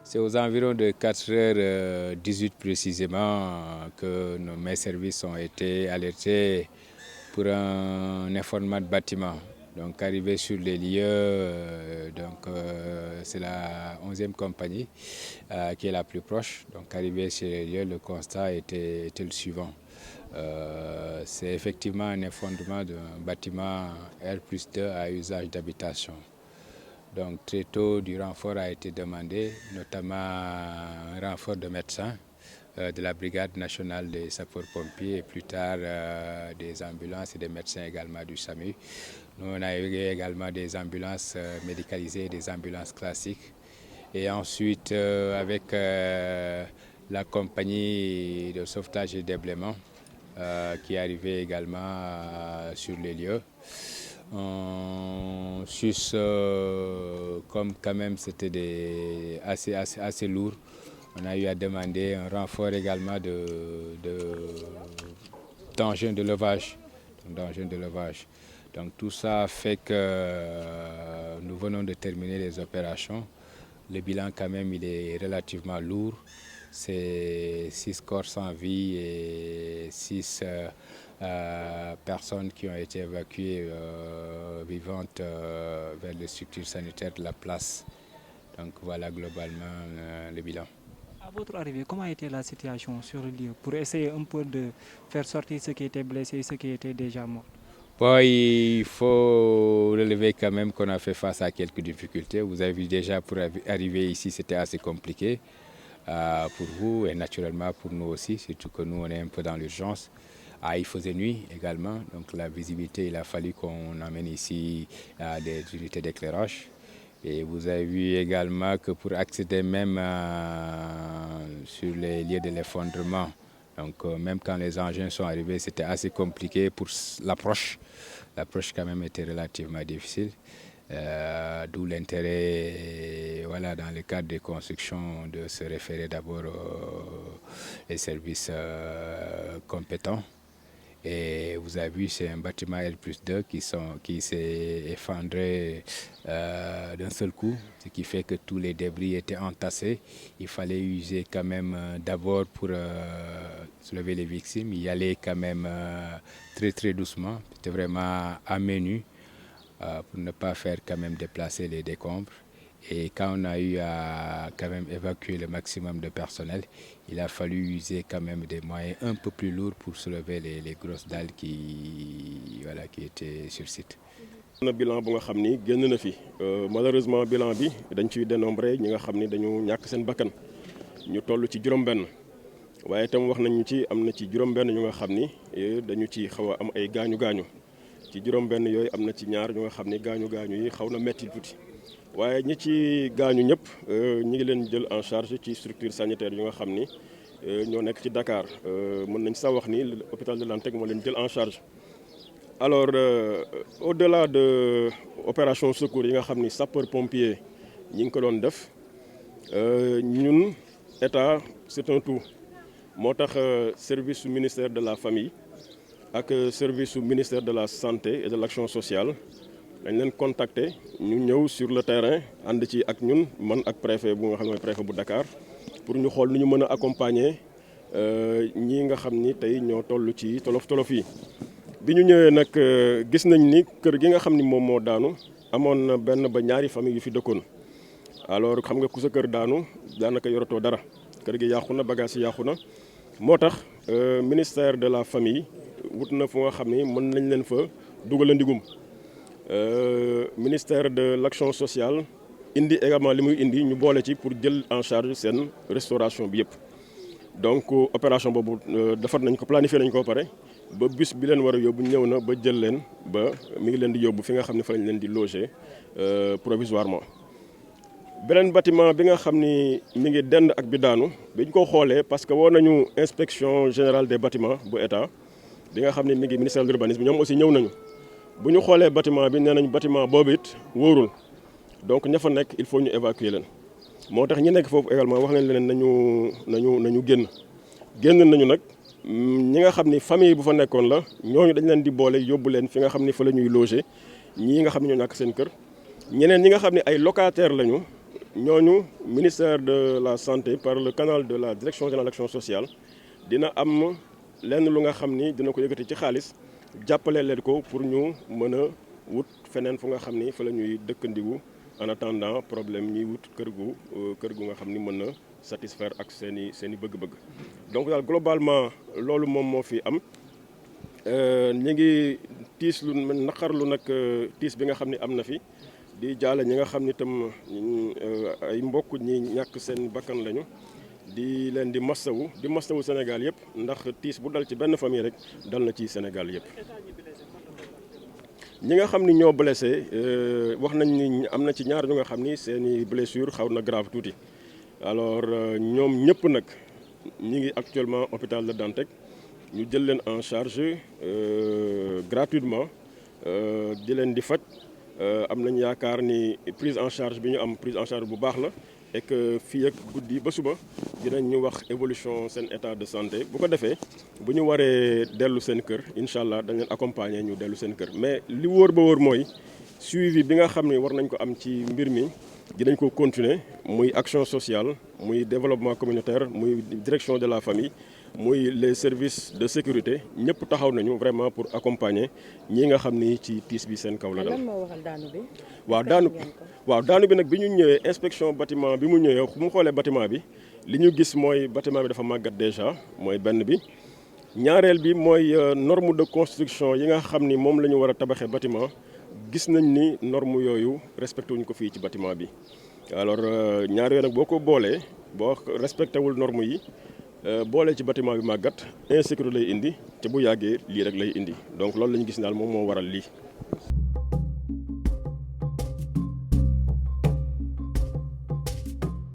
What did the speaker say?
C'est aux environs de 4h18 précisément que mes services ont été alertés pour un effondrement de bâtiment. Donc arrivé sur les lieux, c'est la 11e compagnie qui est la plus proche. Donc arrivé sur les lieux, le constat était le suivant. C'est effectivement un effondrement d'un bâtiment R+2 à usage d'habitation. Donc très tôt, du renfort a été demandé, notamment un renfort de médecins de la Brigade nationale des sapeurs-pompiers et plus tard des ambulances et des médecins également du SAMU. Nous, on a eu également des ambulances médicalisées, des ambulances classiques. Et ensuite, avec la compagnie de sauvetage et déblaiement qui est arrivée également sur les lieux. Comme quand même c'était assez lourd, on a eu à demander un renfort également d'engins de levage. Donc tout ça fait que nous venons de terminer les opérations. Le bilan quand même il est relativement lourd. C'est 6 corps sans vie et 6 personnes qui ont été évacuées vivantes vers les structures sanitaires de la place. Donc voilà globalement le bilan. À votre arrivée, comment était la situation sur le lieu pour essayer un peu de faire sortir ceux qui étaient blessés et ceux qui étaient déjà morts? Bon, il faut relever quand même qu'on a fait face à quelques difficultés. Vous avez vu déjà pour arriver ici, c'était assez compliqué pour vous et naturellement pour nous aussi, surtout que nous on est un peu dans l'urgence. Il faisait nuit également, donc la visibilité, il a fallu qu'on amène ici des unités d'éclairage. Et vous avez vu également que pour accéder même sur les lieux de l'effondrement, donc même quand les engins sont arrivés, c'était assez compliqué pour l'approche. L'approche quand même était relativement difficile. D'où l'intérêt, voilà, dans le cadre des constructions, de se référer d'abord aux services compétents. Et vous avez vu, c'est un bâtiment L+2 qui s'est effondré d'un seul coup, ce qui fait que tous les débris étaient entassés. Il fallait user quand même d'abord pour soulever les victimes, y aller quand même très doucement. C'était vraiment à menu pour ne pas faire quand même déplacer les décombres. Et quand on a eu à quand même évacuer le maximum de personnel, il a fallu user quand même des moyens un peu plus lourds pour soulever les grosses dalles qui étaient sur site. am na bilan bu nga xam ni génn na fi malheureusement bilan bi dañ ciy dénombré ñi nga xam ni dañu ñàkk seen bakkan ñu toll ci juróom-benn waaye itam wax nañu ci am na ci juróom-benn ñu nga xam ni dañu ci xaw a am ay gaañu-gaañu ci juróom-benn yooyu am na ci ñaar ñu nga xam ni gaañu-gaañu yi xaw na metti tuuti. waaye ñi ci gaañu ñëpp ñi ngi leen jël en charge ci structure sanitaire yu nga xam ni ñoo nekk ci Dakar mën nañ sax wax ni hôpital de Dantec moo leen jël en charge. Alors au-delà de opération secours yi nga xam ni sapeur pompier ñi ngi ko doon def ñun état c'est un tout moo tax service su ministère de la famille ak service su ministère de la santé et de l'action sociale dañ leen contacter ñu ñëw sur le terrain ànd ci ak ñun man ak préfet bu nga xam ne préfet bu Dakar pour ñu xool nu ñu mën a accompagner ñii nga xam ni tey ñoo toll ci tolof yi. bi ñu ñëwee nag gis nañ ni kër gi nga xam ni moom moo daanu amoon na benn ba ñaari famille yu fi dëkkoon alors xam nga ku sa kër daanu daanaka yoratoo dara kër gi yàqu na bagage yi yàqu na moo tax ministère de la famille wut na fu nga xam ni mën nañ leen fa dugal a ndigum ministère de l'action sociale indi également li muy indi ñu boole ci pour jël en charge seen restauration bi yëpp. donc opération boobu defar nañ ko planifié nañ ko ba pare ba bus bi leen war a yóbbu ñëw na ba jël leen ba mi ngi leen di yóbbu fi nga xam ne fa lañ leen di loger provisoirement. beneen bâtiment bi nga xam ni mi ngi dend ak bi daanu biñ ko xoolee parce que woo nañu inspection générale des bâtiments bu état bi nga xam ne mi ngi ministère de l'urbanisme ñoom aussi ñëw nañu bu ñu xoolee bâtiment bi nee nañ bâtiment boobu it wóorul donc ña fa nekk il faut ñu évacuer leen. moo tax ñi nekk foofu également wax nañ leen nañu génn nañu nag ñi nga xam ni famille bu fa nekkoon la ñooñu dañ leen di boole yóbbu leen fi nga xam ni fa la ñuy loger ñii nga xam ne ñoo ñàkk seen kër ñeneen ñi nga xam ne ay locataire lañu ñooñu ministère de la santé par le canal de la direction générale de l'action sociale dina am lenn lu nga xam ni dina ko yëkkati ci xaalis jàppale leen ko pour ñu mën a wut feneen fu nga xam ni fa la ñuy dëkkandiku en attendant problème ñuy wut kër gu nga xam ni mën na satisfaire ak seen i bëgg-bëgg. donc daal globalement loolu moom moo fi am ñu ngi tiis lu naqarlu nag tiis bi nga xam ni am na fi di jaale ñi nga xam ni tam ay mbokk ñi ñàkk seen bakkan lañu. di leen di masawu Sénégal yëpp ndax tiis bu dal ci benn famille rek dal na ci Sénégal yëpp. ñi nga xam ni ñoo blessé wax nañ ni am na ci ñaar ñu nga xam ni seeni blessure xaw na grave tuuti alors ñoom ñëpp nag ñi ngi actuellement hôpital de Dantec ñu jël leen en charge gratuitement di leen di faj am nañ yaakaar ni prise en charge bi ñu am prise en charge bu baax la. et que fii ak guddi ba suba dinañ ñu wax évolution seen état de santé bu ko defee bu ñu waree dellu seen kër incha allah dañ leen accompagner ñu dellu seen kër mais li wóor ba wóor mooy suivi bi nga xam ne war nañ ko am ci mbir mi dinañ ko continuer muy action sociale muy développement communautaire muy direction de la famille muy les services de sécurité ñëpp taxaw nañu vraiment pour accompagner ñi nga xam ni ci tiis bi seen kaw la dal. lan moo waral daanu bi. waaw daanu bi nag bi ñu ñëwee inspection bâtiment bi mu ñëwee mu xoolee bâtiment bi li ñu gis mooy bâtiment bi dafa màggat déjà mooy benn bi ñaareel bi mooy norme de construction yi nga xam ni moom la ñu war a tabaxee bâtiment gis nañ ni norme yooyu respecté wuñ ko fii ci bâtiment bi alors ñaar yooyu nag boo ko boolee boo respecté wul norme yi boolee ci bâtiment bi màggat insécurité lay indi te bu yàggee lii rek lay indi donc loolu la ñu gis daal moom moo waral lii.